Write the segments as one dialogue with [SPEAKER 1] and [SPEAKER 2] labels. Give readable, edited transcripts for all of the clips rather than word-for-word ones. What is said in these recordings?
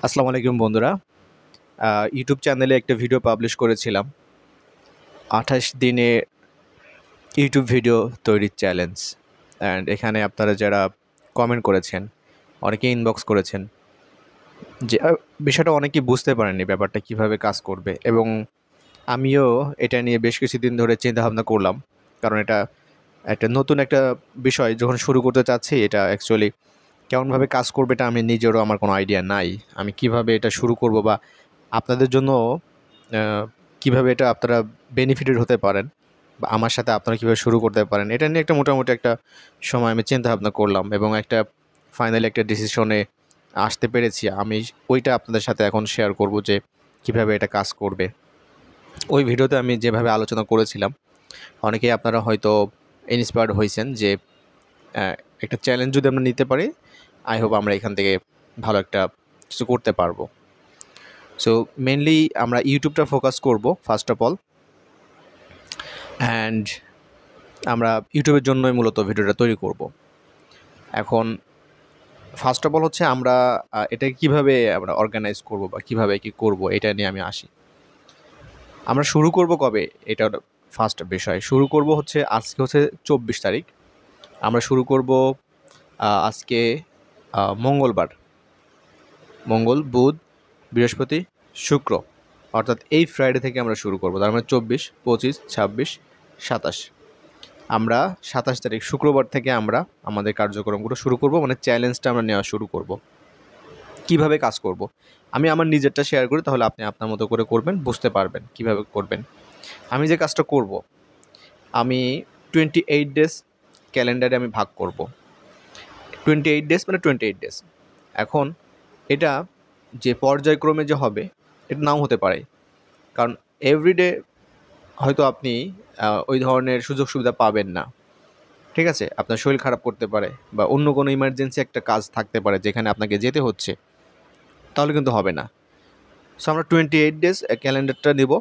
[SPEAKER 1] আসসালামু আলাইকুম বন্ধুরা। ইউটিউব চ্যানেলে একটা ভিডিও পাবলিশ করেছিলাম। ২৮ দিনে ইউটিউব ভিডিও তৈরির চ্যালেঞ্জ। অ্যান্ড এখানে আপনারা যারা কমেন্ট করেছেন, অনেকে ইনবক্স করেছেন যে বিষয়টা অনেকেই বুঝতে পারেননি ব্যাপারটা কীভাবে কাজ করবে, এবং আমিও এটা নিয়ে বেশ কিছুদিন ধরে চিন্তাভাবনা করলাম। কারণ এটা একটা নতুন একটা বিষয় যখন শুরু করতে চাচ্ছি, এটা অ্যাকচুয়ালি কেমনভাবে কাজ করবে এটা আমি নিজেরও আমার কোনো আইডিয়া নাই। আমি কিভাবে এটা শুরু করব বা আপনাদের জন্য আ কিভাবে এটা আপনারা বেনিফিটেড হতে পারেন বা আমার সাথে আপনারা কিভাবে শুরু করতে পারেন, এটা নিয়ে একটা মোটামুটি একটা সময় আমি চিন্তাভাবনা করলাম এবং একটা ফাইনালি একটা ডিসিশনে আসতে পেরেছি। আমি ওইটা আপনাদের সাথে এখন শেয়ার করব যে কিভাবে এটা কাজ করবে। ওই ভিডিওতে আমি যেভাবে আলোচনা করেছিলাম, অনেকেই আপনারা হয়তো ইন্সপায়ার্ড হইছেন যে অ্যা একটা চ্যালেঞ্জ যদি আমরা নিতে পারি, আই হোপ আমরা এখান থেকে ভালো একটা কিছু করতে পারবো। সো মেইনলি আমরা ইউটিউবটা ফোকাস করব ফার্স্ট অফ অল। অ্যান্ড আমরা ইউটিউবের জন্যই মূলত ভিডিওটা তৈরি করব। এখন ফার্স্ট অফ অল হচ্ছে আমরা এটাকে কীভাবে আমরা অর্গানাইজ করব বা কীভাবে কী করব, এটা নিয়ে আমি আসি। আমরা শুরু করব কবে, এটা ফার্স্ট বিষয়। শুরু করব হচ্ছে আজকে হচ্ছে ২৪ তারিখ। আমরা শুরু করব আজকে মঙ্গলবার। মঙ্গল, বুধ, বৃহস্পতি, শুক্র, অর্থাৎ এই ফ্রাইডে থেকে আমরা শুরু করব। তার মানে ২৪, ২৫, ২৬, ২৭। আমরা ২৭ তারিখ শুক্রবার থেকে আমরা আমাদের কার্যক্রমগুলো শুরু করব, মানে চ্যালেঞ্জটা আমরা নেওয়া শুরু করব। কিভাবে কাজ করব? আমি আমার নিজেরটা শেয়ার করি, তাহলে আপনি আপনার মতো করে করবেন, বুঝতে পারবেন কিভাবে করবেন। আমি যে কাজটা করব, আমি 28 ডেজ ক্যালেন্ডারে আমি ভাগ করব। 28 ডেজ মানে 28 ডেজ। এখন এটা যে পর্যায়ক্রমে যে হবে, এটা নাও হতে পারে। কারণ এভরিডে হয়তো আপনি ওই ধরনের সুযোগ সুবিধা পাবেন না। ঠিক আছে? আপনার শরীর খারাপ করতে পারে বা অন্য কোনো ইমার্জেন্সি একটা কাজ থাকতে পারে যেখানে আপনাকে যেতে হচ্ছে। তাহলে কিন্তু হবে না। সো আমরা 28 ডেজ ক্যালেন্ডারটা নিব,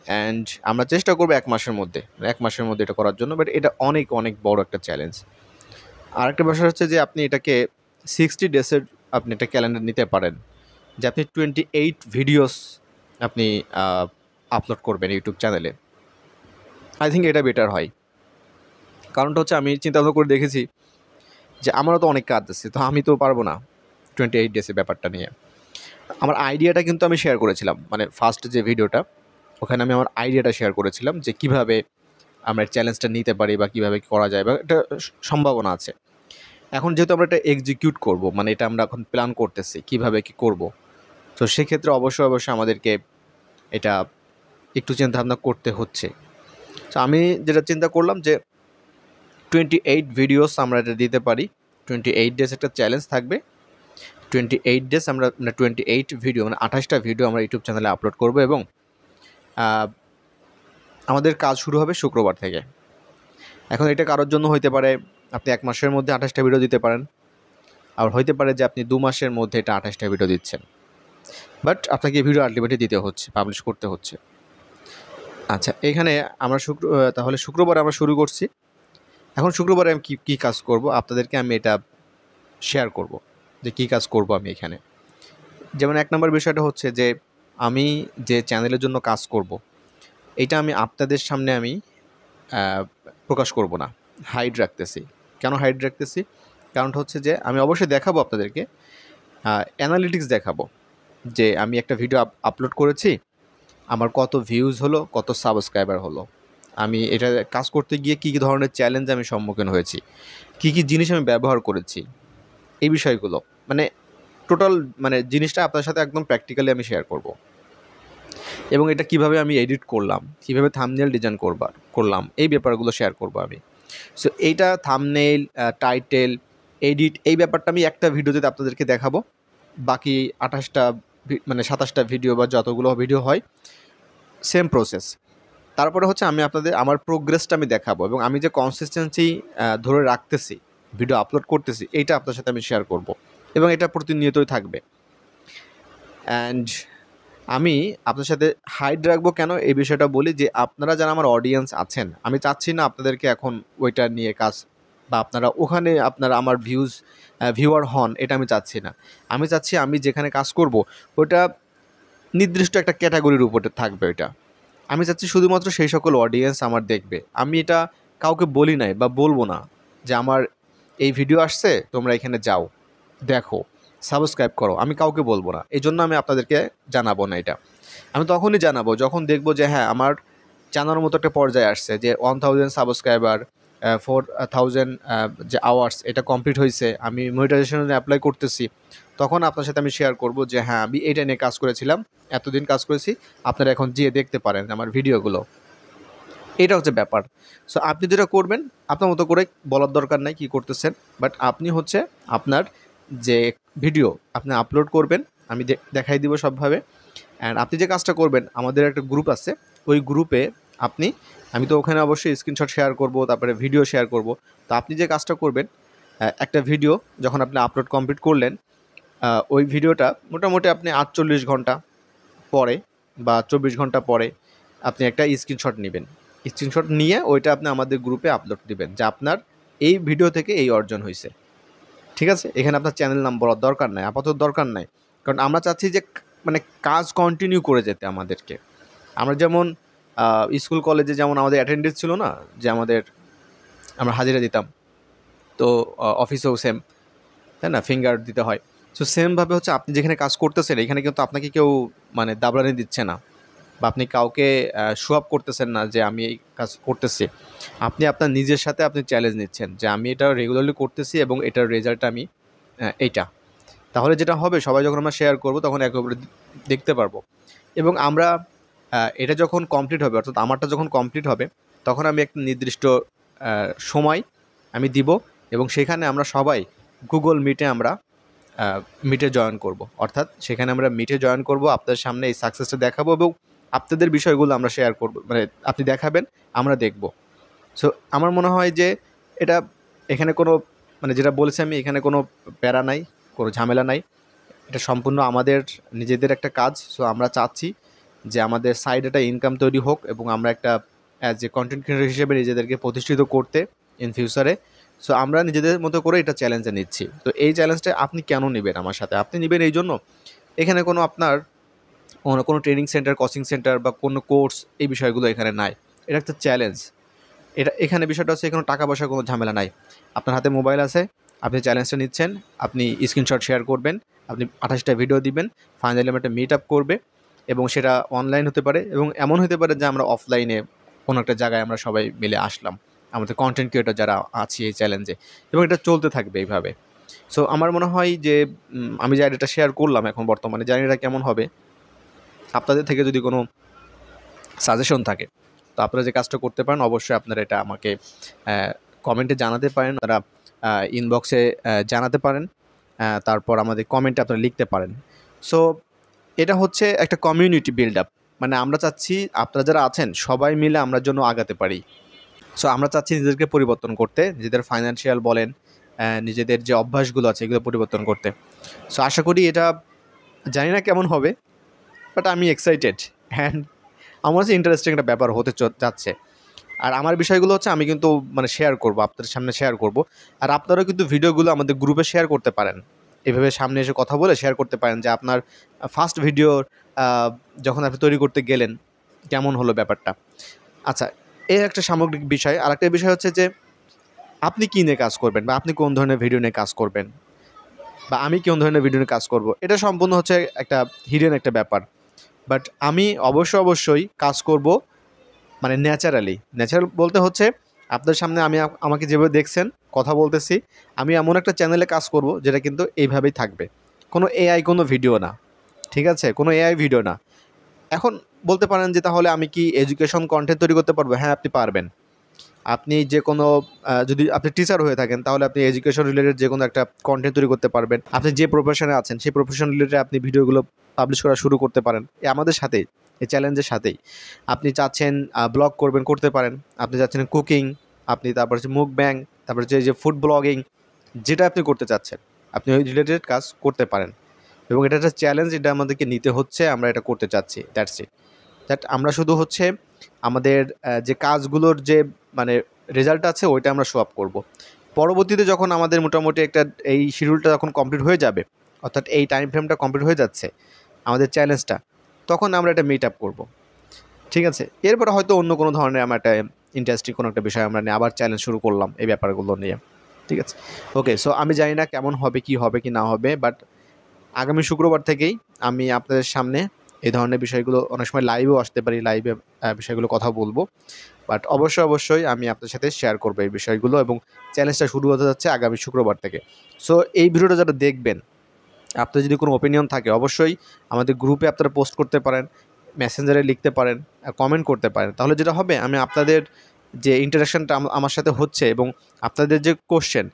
[SPEAKER 1] অ্যান্ড আমরা চেষ্টা করব ১ মাসের মধ্যে। ১ মাসের মধ্যে এটা করার জন্য। বাট এটা অনেক, অনেক বড় একটা চ্যালেঞ্জ। আরেকটা বিষয় হচ্ছে যে আপনি এটাকে 60 ডেজের আপনি একটা ক্যালেন্ডার নিতে পারেন। যে আপনি 28 ভিডিওস আপনি আ আপলোড করবেন ইউটিউব চ্যানেলে। আই থিংক এটা বেটার হয়। কারণটা হচ্ছে আমি চিন্তা-ভাবনা করে দেখেছি যে আমারও তো অনেক কাজ আছে। তো আমি তো পারব না 28 ডেজের ব্যাপারটা নিয়ে। আমার আইডিয়াটা কিন্তু আমি শেয়ার করেছিলাম। মানে ফার্স্ট যে ভিডিওটা, ওখানে আমি আমার আইডিয়াটা শেয়ার করেছিলাম যে কিভাবে আমরা চ্যালেঞ্জটা নিতে পারি বা কিভাবে করা যায় বা একটা সম্ভাবনা আছে। এখন যেহেতু আমরা এটা এক্সিকিউট করব, মানে এটা আমরা এখন প্ল্যান করতেছি কিভাবে কি করব। তো সেক্ষেত্রে অবশ্যই, অবশ্যই আমাদেরকে এটা একটু চিন্তাভাবনা করতে হচ্ছে। তো আমি যেটা চিন্তা করলাম যে 28 ভিডিওস আমরা এটা দিতে পারি। 28 ডেজ একটা চ্যালেঞ্জ থাকবে। 28 ডেজ আমরা 28 ভিডিও মানে ২৮টা ভিডিও আমরা ইউটিউব চ্যানেলে আপলোড করব, এবং আমাদের কাজ শুরু হবে শুক্রবার থেকে। এখন এটা কারোর জন্য হইতে পারে আপনি ১ মাসের মধ্যে ২৮টা ভিডিও দিতে পারেন। আবার হইতে পারে যে আপনি ২ মাসের মধ্যে এটা ২৮টা ভিডিও দিচ্ছেন। বাট আপনাকে ভিডিও আল্টিমেটলি দিতে হচ্ছে, পাবলিশ করতে হচ্ছে। আচ্ছা, এখানে আমরা তাহলে শুক্রবারে আমরা শুরু করছি। এখন শুক্রবারে আমি কী কাজ করব, আপনাদেরকে আমি এটা শেয়ার করব যে কী কাজ করব আমি এখানে। যেমন ১ নম্বর বিষয়টা হচ্ছে যে আমি যে চ্যানেলের জন্য কাজ করব, এইটা আমি আপনাদের সামনে আমি প্রকাশ করব না, হাইড রাখতেছি। কেন হাইড রাখতেছি? কারণটা হচ্ছে যে আমি অবশ্যই দেখাবো আপনাদেরকে, অ্যানালিটিক্স দেখাবো যে আমি একটা ভিডিও আপলোড করেছি, আমার কত ভিউজ হলো, কত সাবস্ক্রাইবার হলো। আমি এটা কাজ করতে গিয়ে কী, কী ধরনের চ্যালেঞ্জ আমি সম্মুখীন হয়েছি, কী, কী জিনিস আমি ব্যবহার করেছি, এই বিষয়গুলো। মানে টোটাল মানে জিনিসটা আপনার সাথে একদম প্র্যাকটিক্যালি আমি শেয়ার করব। এবং এটা কিভাবে আমি এডিট করলাম, কিভাবে থাম্বনেইল ডিজাইন করলাম, এই ব্যাপারগুলো শেয়ার করব আমি। সো এইটা থাম্বনেইল, টাইটেল, এডিট, এই ব্যাপারটা আমি একটা ভিডিওতে আপনাদেরকে দেখাবো। বাকি ২৮টা মানে ২৭টা ভিডিও বা যতগুলো ভিডিও হয়, সেম প্রসেস। তারপরে হচ্ছে আমি আপনাদের আমার প্রোগ্রেসটা আমি দেখাবো, এবং আমি যে কনসিস্টেন্সি ধরে রাখতেছি, ভিডিও আপলোড করতেছি, এইটা আপনার সাথে আমি শেয়ার করব, এবং এটা প্রতিনিয়তই থাকবে। অ্যান্ড আমি আপনার সাথে হাইড রাখবো কেন, এই বিষয়টা বলি যে আপনারা যারা আমার অডিয়েন্স আছেন, আমি চাচ্ছি না আপনাদেরকে এখন ওইটা নিয়ে কাজ বা আপনারা ওখানে আপনারা আমার ভিউয়ার হন, এটা আমি চাচ্ছি না। আমি চাচ্ছি আমি যেখানে কাজ করব ওটা নির্দিষ্ট একটা ক্যাটাগরির উপরে থাকবে ওইটা। আমি চাচ্ছি শুধুমাত্র সেই সকল অডিয়েন্স আমার দেখবে। আমি এটা কাউকে বলি নাই বা বলবো না যে আমার এই ভিডিও আসছে, তোমরা এখানে যাও, দেখো, সাবস্ক্রাইব করো। আমি কাউকে বলবো না। এজন্য আমি আপনাদেরকে জানাবো না এটা। আমি তখনই জানাবো যখন দেখবো যে হ্যাঁ, আমার জানার মতো একটা পর্যায়ে আসছে যে 1000 সাবস্ক্রাইবার, 4000 যে আওয়ার্স এটা কমপ্লিট হয়েছে, আমি মনিটাইজেশনে অ্যাপ্লাই করতেছি। তখন আপনার সাথে আমি শেয়ার করব যে হ্যাঁ, আমি এইটা নিয়ে কাজ করেছিলাম, এতদিন কাজ করেছি, আপনারা এখন যেয়ে দেখতে পারেন আমার ভিডিওগুলো। এটা হচ্ছে ব্যাপার। সো আপনি যেটা করবেন আপনার মতো করে বলার দরকার নাই কী করতেছেন, বাট আপনি হচ্ছে আপনার যে ভিডিও আপনি আপলোড করবেন, আমি দেখাই দিব সবভাবে। অ্যান্ড আপনি যে কাজটা করবেন, আমাদের একটা গ্রুপ আছে, ওই গ্রুপে আপনি, আমি তো ওখানে অবশ্যই স্ক্রিনশট শেয়ার করব, তারপরে ভিডিও শেয়ার করব। তো আপনি যে কাজটা করবেন, একটা ভিডিও যখন আপনি আপলোড কমপ্লিট করলেন, ওই ভিডিওটা মোটামুটি আপনি 48 ঘন্টা পরে বা 24 ঘন্টা পরে আপনি একটা স্ক্রিনশট নেবেন। স্ক্রিনশট নিয়ে ওইটা আপনি আমাদের গ্রুপে আপলোড দিবেন যে আপনার এই ভিডিও থেকে এই অর্জন হয়েছে। ঠিক আছে? এখানে আপনার চ্যানেল নাম বলার দরকার নাই, আপাতত দরকার নাই। কারণ আমরা চাচ্ছি যে মানে কাজ কন্টিনিউ করে যেতে আমাদেরকে। আমরা যেমন স্কুল কলেজে যেমন আমাদের অ্যাটেন্ডেন্স ছিল না? যে আমরা হাজিরা দিতাম। তো অফিসেও সেম, তাই না? ফিঙ্গার দিতে হয়। সো সেমভাবে হচ্ছে আপনি যেখানে কাজ করতেছেন, এখানে কিন্তু আপনাকে কেউ মানে দাবরানি দিচ্ছে না বা আপনি কাউকে শো অফ করতেছেন না যে আমি এই কাজ করতেছি। আপনি আপনার নিজের সাথে আপনি চ্যালেঞ্জ নিচ্ছেন যে আমি এটা রেগুলারলি করতেছি এবং এটার রেজাল্ট আমি এইটা। তাহলে যেটা হবে, সবাই যখন আমরা শেয়ার করব তখন একেবারে দেখতে পারবো। এবং আমরা এটা যখন কমপ্লিট হবে, অর্থাৎ আমারটা যখন কমপ্লিট হবে, তখন আমি একটা নির্দিষ্ট সময় আমি দিব এবং সেখানে আমরা সবাই গুগল মিটে আমরা মিটে জয়েন করব। অর্থাৎ সেখানে আমরা মিটে জয়েন করব, আপনাদের সামনে এই সাকসেসটা দেখাবো এবং আপনাদের বিষয়গুলো আমরা শেয়ার করব, মানে আপনি দেখাবেন, আমরা দেখব। সো আমার মনে হয় যে এটা, এখানে কোনো মানে যেটা বলেছি আমি, এখানে কোনো প্যারা নাই, কোনো ঝামেলা নাই। এটা সম্পূর্ণ আমাদের নিজেদের একটা কাজ। সো আমরা চাচ্ছি যে আমাদের সাইড একটা ইনকাম তৈরি হোক এবং আমরা একটা অ্যাজ এ কন্টেন্ট ক্রিয়েটর হিসেবে নিজেদেরকে প্রতিষ্ঠিত করতে ইন ফিউচারে। সো আমরা নিজেদের মতো করে এটা চ্যালেঞ্জে নিচ্ছি। তো এই চ্যালেঞ্জটা আপনি কেন নিবেন আমার সাথে? আপনি নিবেন এই জন্য, এখানে কোনো আপনার কোনো ট্রেনিং সেন্টার, কোচিং সেন্টার বা কোনো কোর্স, এই বিষয়গুলো এখানে নাই। এটা একটা চ্যালেঞ্জ। এখানে বিষয়টা হচ্ছে এখানে টাকা পয়সার কোনো ঝামেলা নাই। আপনার হাতে মোবাইল আছে, আপনি চ্যালেঞ্জটা নিচ্ছেন, আপনি স্ক্রিনশট শেয়ার করবেন, আপনি 28টা ভিডিও দিবেন, ফাইনালি আমরা একটা মিট আপ করবে এবং সেটা অনলাইন হতে পারে এবং এমন হতে পারে যে আমরা অফলাইনে কোনো একটা জায়গায় আমরা সবাই মিলে আসলাম, আমাদের কন্টেন্ট ক্রিয়েটর যারা আছি এই চ্যালেঞ্জে, এবং এটা চলতে থাকবে এইভাবে। সো আমার মনে হয় যে আমি যে আইডিয়াটা শেয়ার করলাম এখন বর্তমানে, জানি না কেমন হবে। আপনাদের থেকে যদি কোনো সাজেশন থাকে, তো আপনারা যে কাজটা করতে পারেন, অবশ্যই আপনারা এটা আমাকে কমেন্টে জানাতে পারেন, আপনারা ইনবক্সে জানাতে পারেন, তারপর আমাদের কমেন্টে আপনারা লিখতে পারেন। সো এটা হচ্ছে একটা কমিউনিটি বিল্ড আপ। মানে আমরা চাচ্ছি আপনারা যারা আছেন সবাই মিলে আমরা জন্য আগাতে পারি। সো আমরা চাচ্ছি নিজেদেরকে পরিবর্তন করতে, নিজেদের ফাইন্যান্সিয়াল বলেন, নিজেদের যে অভ্যাসগুলো আছে এগুলো পরিবর্তন করতে। সো আশা করি এটা, জানি না কেমন হবে, বাট আমি এক্সাইটেড অ্যান্ড আমার কাছে ইন্টারেস্টিং একটা ব্যাপার হতে যাচ্ছে। আর আমার বিষয়গুলো হচ্ছে আমি কিন্তু মানে শেয়ার করব, আপনাদের সামনে শেয়ার করব। আর আপনারাও কিন্তু ভিডিওগুলো আমাদের গ্রুপে শেয়ার করতে পারেন। এভাবে সামনে এসে কথা বলে শেয়ার করতে পারেন যে আপনার ফার্স্ট ভিডিও যখন আপনি তৈরি করতে গেলেন, কেমন হলো ব্যাপারটা। আচ্ছা, এই একটা সামগ্রিক বিষয়। আরেকটা বিষয় হচ্ছে যে আপনি কী নিয়ে কাজ করবেন বা আপনি কোন ধরনের ভিডিও নিয়ে কাজ করবেন বা আমি কোন ধরনের ভিডিও নিয়ে কাজ করব, এটা সম্পূর্ণ হচ্ছে একটা হিডেন একটা ব্যাপার। বাট আমি অবশ্যই কাজ করব মানে ন্যাচারাল বলতে হচ্ছে আপনার সামনে আমি আমাকে যেভাবে দেখছেন কথা বলতেছি, আমি এমন একটা চ্যানেলে কাজ করব যেটা কিন্তু এইভাবেই থাকবে। কোনো এআই কোনো ভিডিও না, ঠিক আছে? কোনো এআই ভিডিও না। এখন বলতে পারেন যে তাহলে আমি কি এডুকেশন কনটেন্ট তৈরি করতে পারবো? হ্যাঁ, আপনি পারবেন। আপনি যে কোনো যদি আপনি টিচার হয়ে থাকেন তাহলে আপনি এডুকেশন রিলেটেড যে কোনো একটা কনটেন্ট তৈরি করতে পারবেন। আপনি যে প্রফেশনে আছেন সেই প্রফেশন রিলেটেড আপনি ভিডিওগুলো পাবলিশ করা শুরু করতে পারেন। আমাদের সাথেই, এই চ্যালেঞ্জের সাথেই। আপনি চাচ্ছেন ব্লগ করবেন, করতে পারেন। আপনি চাচ্ছেন কুকিং, আপনি তারপর হচ্ছে মুকব্যাং, তারপর হচ্ছে যে ফুড ব্লগিং, যেটা আপনি করতে চাচ্ছেন, আপনি ওই রিলেটেড কাজ করতে পারেন। এবং এটা একটা চ্যালেঞ্জ, এটা আমাদেরকে নিতে হচ্ছে, আমরা এটা করতে চাচ্ছি। That's it. আমরা শুধু হচ্ছে আমাদের যে কাজগুলোর যে মানে রেজাল্ট আছে ওইটা আমরা শো আপ করব। পরবর্তীতে যখন আমাদের মোটামুটি একটা এই শিডিউলটা যখন কমপ্লিট হয়ে যাবে, অর্থাৎ এই টাইম ফ্রেমটা কমপ্লিট হয়ে যাচ্ছে আমাদের চ্যালেঞ্জটা, তখন আমরা একটা মিট আপ করবো, ঠিক আছে? এরপরে হয়তো অন্য কোনো ধরনের আমরা একটা ইন্টারেস্টিং কোনো একটা বিষয় আমরা নিয়ে আবার চ্যালেঞ্জ শুরু করলাম এই ব্যাপারগুলো নিয়ে, ঠিক আছে? ওকে, সো আমি জানি না কেমন হবে কি না হবে, বাট আগামী শুক্রবার থেকেই আমি আপনাদের সামনে এই ধরনের বিষয়গুলো অনেক সময় লাইভেও আসতে পারি, লাইভে বিষয়গুলো কথা বলবো। বাট অবশ্যই আমি আপনার সাথে শেয়ার করবো এই বিষয়গুলো, এবং চ্যালেঞ্জটা শুরু হতে যাচ্ছে আগামী শুক্রবার থেকে। সো এই ভিডিওটা যারা দেখবেন, আপনার যদি কোনো ওপিনিয়ন থাকে অবশ্যই আমাদের গ্রুপে আপনারা পোস্ট করতে পারেন, মেসেঞ্জারে লিখতে পারেন, কমেন্ট করতে পারেন। তাহলে যেটা হবে, আমি আপনাদের যে ইন্টারাকশানটা আমার সাথে হচ্ছে এবং আপনাদের যে কোশ্চেন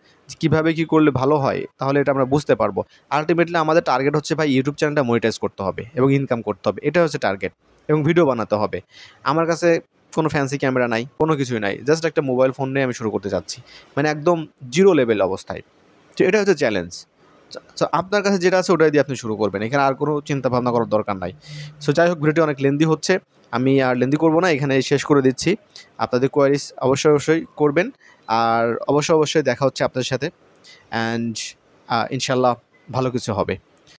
[SPEAKER 1] কীভাবে কী করলে ভালো হয়, তাহলে এটা আমরা বুঝতে পারবো। আলটিমেটলি আমাদের টার্গেট হচ্ছে ভাই ইউটিউব চ্যানেলটা মনিটাইজ করতে হবে এবং ইনকাম করতে হবে, এটা হচ্ছে টার্গেট, এবং ভিডিও বানাতে হবে। আমার কাছে কোনো ফ্যান্সি ক্যামেরা নাই, কোনো কিছুই নাই, জাস্ট একটা মোবাইল ফোন নিয়ে আমি শুরু করতে চাচ্ছি, মানে একদম জিরো লেভেল অবস্থায়। তো এটা হচ্ছে চ্যালেঞ্জ। সো আপনার কাছে যেটা আছে ওটাই দিয়ে আপনি শুরু করবেন, এখানে আর কোনো চিন্তা ভাবনা করার দরকার নাই। সো যাই হোক, ভিডিওটি অনেক লেন্দি হচ্ছে, আমি আর লেন্দি করবো না, এখানে শেষ করে দিচ্ছি। আপনাদের কোয়ারিজ অবশ্যই করবেন, আর অবশ্যই দেখা হচ্ছে আপনাদের সাথে, অ্যান্ড ইনশাল্লাহ ভালো কিছু হবে।